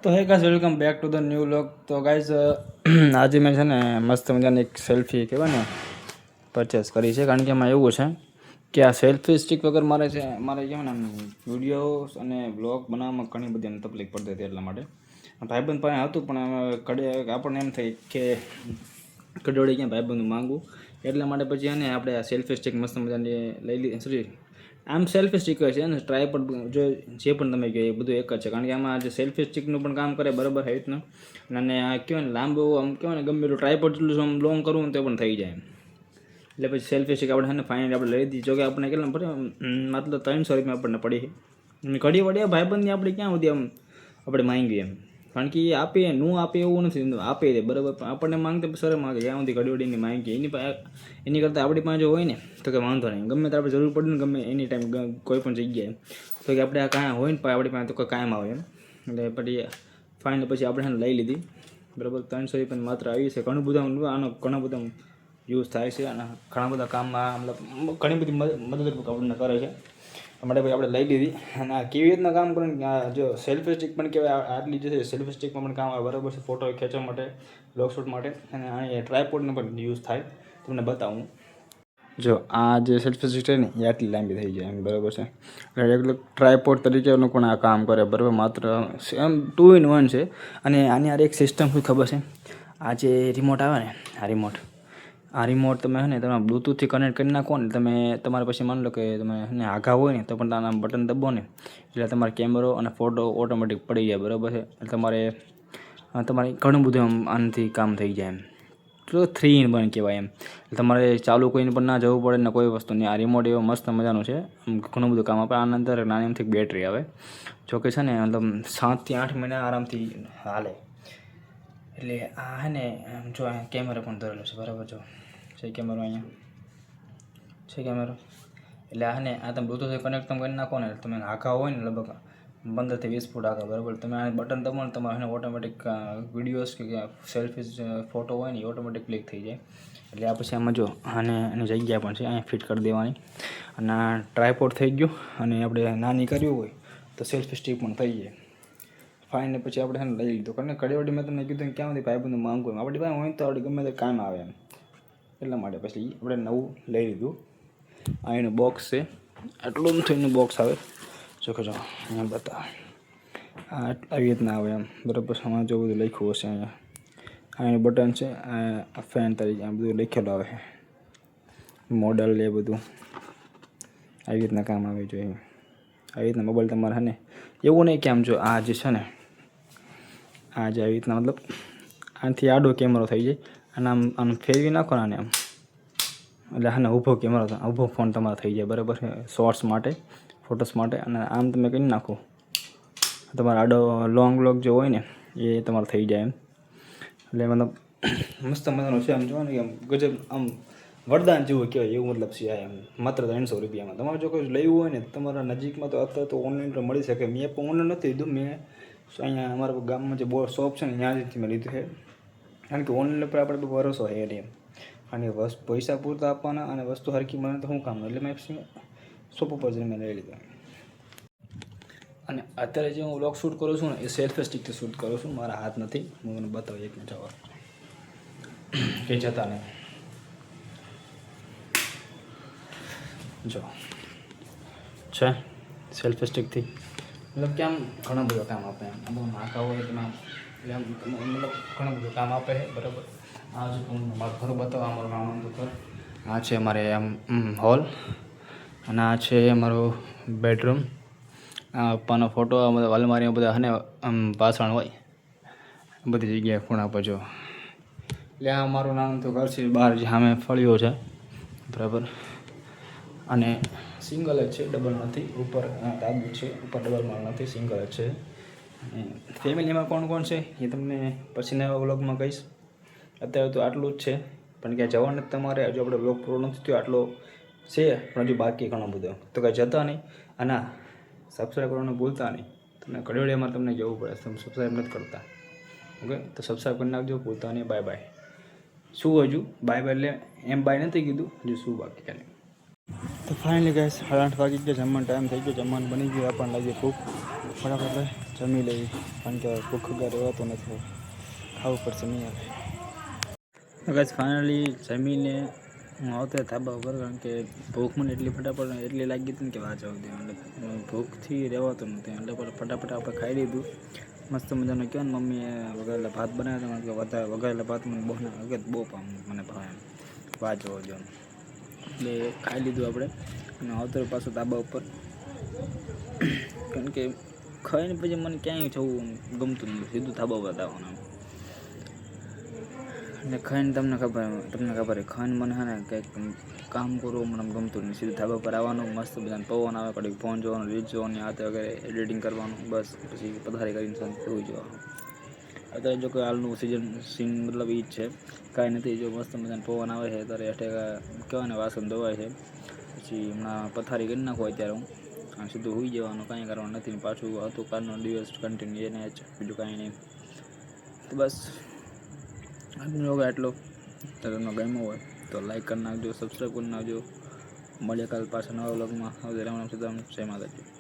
તો hey guys welcome back to the new vlog. તો guys આજે મેં છે ને મસ્ત મજાની એક સેલ્ફી કહેવાય ને પરચેસ કરી છે. કારણ કે એમાં એવું છે કે આ સેલ્ફી સ્ટિક વગર મારે કહેવાય ને વિડીયોઝ અને બ્લોગ બનાવવામાં ઘણી બધી એમ તકલીફ પડતી હતી. એટલા માટે ભાઈબંધ પાસે હતું પણ આપણને એમ થાય કે કડોળી ક્યાં ભાઈબંધ માંગવું, એટલા માટે પછી એને આપણે આ સેલ્ફી સ્ટિક મસ્ત મજાની લઈ લીધી. સોરી, આમ સેલ્ફી સ્ટિક છે ને ટ્રાયપોડ જો જે પણ તમે કહો એ બધું એક જ છે. કારણ કે આમાં જે સેલ્ફી સ્ટિકનું પણ કામ કરે બરાબર આવી રીતના, અને આ કહેવાય ને લાંબુ આમ કહેવાય ને ગમે એટલું ટ્રાયપોડ જેટલું આમ લોંગ કરવું ને તો પણ થઈ જાય. એટલે પછી સેલ્ફી સ્ટિક આપણે છે ને ફાઇનલી આપણે લઈ દીધી. જોકે આપણે કેટલા પડે મતલબ 300 રૂપિયા આપણને પડી છે. ઘડી વળી ભાઈબંધની આપણે ક્યાં સુધી આમ આપણે માંગીએ એમ, કારણ કે એ આપે નું આપે એવું નથી, આપે દે બરાબર. પણ આપણને માંગતે સર માંગે જ્યાં સુધી ઘડી વળીની માંગીએ એની કરતાં આપણી પાસે જો હોય ને તો કે વાંધો નહીં, ગમે તો આપણે જરૂર પડે ને ગમે એની ટાઈમ કોઈ પણ જગ્યાએ તો કે આપણે આ કાંઈ હોય ને આપણી પાસે તો કાયમ આવે એમ. એટલે પછી ફાઇનલ પછી આપણે લઈ લીધી બરાબર. 300 રૂપિયા માત્ર આવી છે. ઘણું બધું આનો ઘણા બધા યુઝ થાય છે અને ઘણા બધા કામમાં મતલબ ઘણી બધી મદદરૂપ આપણને કરે છે. માટે પછી આપણે લઈ લીધી. અને આ કેવી રીતના કામ કરે ને આ જો સેલ્ફી સ્ટિક પણ કહેવાય, આટલી જે છે સેલ્ફી સ્ટિકમાં પણ કામ આવે બરાબર છે, ફોટો ખેંચવા માટે, બ્લોગ શૂટ માટે. અને આ ટ્રાયપોડનો પણ યુઝ થાય, તમને બતાવું. જો આ જે સેલ્ફી સ્ટિક છે ને એ આટલી લાંબી થઈ જાય એમ બરાબર છે. એટલે ટ્રાયપોડ તરીકેનું પણ આ કામ કરે બરાબર. માત્ર એમ 2 in 1 છે. અને આની આ એક સિસ્ટમ શું ખબર છે, આ જે રિમોટ આવે ને આ રિમોટ તમે ને તમે બ્લૂટૂથથી કનેક્ટ કરી નાખો ને, તમે તમારે પછી માની લો કે તમે આઘા હોય ને તો પણ આના બટન દબો ને એટલે તમારે કેમેરો અને ફોટો ઓટોમેટિક પડી જાય બરાબર છે. એટલે તમારે ઘણું બધું આમ આનાથી કામ થઈ જાય એમ. તો 3 in 1 કહેવાય એમ. તમારે ચાલુ કોઈને પણ ના જવું પડે ને કોઈ વસ્તુ નહીં. આ રિમોટ એવો મસ્ત મજાનું છે, ઘણું બધું કામ આપે. આના અંદર નાની અમથી બેટરી આવે, જોકે છે ને મતલબ 7 થી 8 મહિના આરામથી હાલે. એટલે આ છે ને જો અહીંયા કેમેરો પણ ધરેલો છે બરાબર. જો છે કેમેરો, અહીંયા છે કેમેરો. એટલે આ ને આ તમે બ્લૂટૂથ કનેક્ટ તમે કરી નાખો ને, તમે આઘા હોય ને લગભગ 15 થી 20 ફૂટ આગળ બરાબર. તમે આ બટન દબાવો ને તમારે ઓટોમેટિક વિડીયોઝ કે સેલ્ફી ફોટો હોય ને એ ઓટોમેટિક ક્લિક થઈ જાય. એટલે આ પછી આમાં જો આને એની જગ્યા પણ છે, અહીંયા ફિટ કરી દેવાની. અને આ ટ્રાયપોડ થઈ ગયું. અને આપણે નાની કર્યું હોય તો સેલ્ફી સ્ટિક પણ થઈ જાય. ફાઇન ને પછી આપણે લઈ લીધું. કારણ કે ઘડી મેં તમને કીધું ક્યાં સુધી ભાઈબંધનું માંગવું એમ, આપણી પાસે હોય તો આપણે ગમે તે કામ આવે એમ. એટલા માટે પછી આપણે નવું લઈ લીધું. આ એનું બોક્સ છે, આટલું એનું બોક્સ આવે. જો કે જો અહીંયા બતાવે આવી રીતના આવે એમ બરાબર. આમાં જો બધું લખ્યું હશે અહીંયા. આ એનું બટન છે, આ ફેન તરીકે આ બધું લખેલું આવે છે, મોડલ એ બધું આવી રીતના કામ આવે જોઈએ. આવી રીતના મોબાઈલ તમારે છે ને એવું નહીં કે આમ જો આ જે છે ને આ જે આવી રીતના મતલબ આનાથી આડો કેમેરો થઈ જાય. અને આમ ફેરવી નાખો ને આમ એટલે હા ને ઊભો કેમેરો, ઊભો ફોન તમારો થઈ જાય બરાબર છે, શોર્ટ્સ માટે, ફોટોસ માટે. અને આમ તમે કરી નાખો તમારો આડો લોંગ વ્લોગ જે હોય ને એ તમારો થઈ જાય એમ. એટલે મતલબ મસ્ત મજાનું છે. આમ જોવા ને આમ ગજબ, આમ વરદાન જેવું કહેવાય એવું મતલબ છે એમ. માત્ર 300 રૂપિયામાં તમારે જો કોઈ લેવું હોય ને તમારા નજીકમાં તો અત્યારે તો ઓનલાઈન પણ મળી શકે. મેં પણ ઓનલાઈન નથી લીધું, મેં અહીંયા અમારા ગામમાં જે શોપ છે ને ત્યાંથી મેં લીધું છે. કારણ કે ઓનલાઈન પર આપણે ભરોસો છે એમ. અને પૈસા પૂરતા આપવાના અને વસ્તુ હરખી મળે તો શું કામ. એટલે મેં શોપ ઉપર જઈને મેં લઈ લીધા. અને અત્યારે જે હું વ્લોગ શૂટ કરું છું ને એ સેલ્ફી સ્ટિકથી શૂટ કરું છું, મારા હાથ નથી. હું મને બતાવું એક મિનિટ આવો કે જતા નહીં. જો છે સેલ્ફી સ્ટિકથી મતલબ કે આમ ઘણા બધા કામ આપે એમ. આમ નાખા હોય તો એટલે આમ મતલબ ઘણું બધું કામ આપે છે બરાબર. આ જો હું મારું ઘર બતાવવા, અમારું નાનું ઘર આ છે અમારે આમ હોલ. અને આ છે અમારો બેડરૂમ. આ પપ્પાનો ફોટો અલમારીમાં બધા છે ને આમ વાસણ હોય બધી જગ્યાએ ખૂણા પર જો. એટલે આ અમારું નાનું તો ઘર છે. બહાર જે સામે ફળીઓ છે બરાબર. અને સિંગલ જ છે, ડબલ નથી. ઉપર તાબુ છે, ઉપર ડબલ માળ નથી, સિંગલ જ છે. અને ફેમિલીમાં કોણ કોણ છે એ તમને પછીના એવા વ્લોગમાં કહીશ. અત્યારે તો આટલું જ છે. પણ ક્યાં જવાનું જ તમારે હજુ આપણે વ્લોગ પૂરો નથી થયો, આટલો છે પણ હજુ બાકી ઘણો બધો. તો કાંઈ જતા નહીં. અને સબસ્ક્રાઈબ કરવાનું ભૂલતા નહીં. તમને ઘડીવાડીમાં તમને જવું પડે, તમે સબસ્ક્રાઈબ નથી કરતા. ઓકે, તો સબસ્ક્રાઈબ કરી નાખજો, ભૂલતા નહીં. Bye bye. શું હજુ બાય બાય એટલે એમ બાય નથી કીધું, હજુ શું બાકી ખાલી. તો ફાઇનલી ગાઈસ 8:30 વાગી ગયા, જમવાનો ટાઈમ થઈ ગયો, જમવાનું બની ગયું, આપણને લાગી ભૂખ, ફટાફટ જમી લેવી, કારણ કે ભૂખ વગર રહેવાતું નથી, ખાવું પડશે નહીં આવે. તો ગાઈસ ફાઇનલી જમીને હું આવતો ધાબા ઉપર, કારણ કે ભૂખ મને એટલી લાગી હતી ને કે વાત આવતી, એટલે ભૂખથી રહેવાતું નથી, એટલે ફટાફટ આપણે ખાઈ લીધું. મસ્ત મજાનો કહો ને, મમ્મીએ વઘારેલા ભાત બનાવ્યા હતા, વધારે વઘારેલા ભાત મને બહુ મને ભાવે, વાત જોવો જો, એટલે ખાઈ લીધું આપણે અને આવતો પાછું ધાબા ઉપર, કારણ કે ખાઈને પછી મને ક્યાંય જવું ગમતું નથી, સીધું ધાબા ઉપર આવવાનું. અને ખાઈને તમને ખબર ખાઈને મને હે ને કંઈક કામ કરવું મને ગમતું નહીં, સીધું ધાબા પર આવવાનું, મસ્ત બધાને પવન આવે, કડીક ફોન જોવાનું, રીલ્સ જોવાની, હાથે વગેરે એડિટિંગ કરવાનું, બસ પછી પથારી કરીને શાંતિ હોઈ જવાનું. અત્યારે જો કે હાલનું સીન મતલબ એ જ છે, કાંઈ નથી, જો મસ્ત મજાનો પવન આવે છે ત્યારે એટલે કહેવાય ને વાસણ ધોવાય છે, પછી હમણાં પથારી કરી નાખો અત્યારે હું સીધું હોઈ જવાનું, કાંઈ કરવાનું નથી, પાછું હતું કાલનો દિવસ કન્ટિન્યુ એને જ, બીજું કાંઈ નહીં. તો બસ આજનો વ્લોગ આટલો, તમને ગમ્યો હોય તો લાઈક કરી નાખજો, સબસ્ક્રાઈબ કરી નાખજો, મળીએ કાલ પાછા નવા વ્લોગમાં. રામ રામ સીતારામ, જય માતાજી.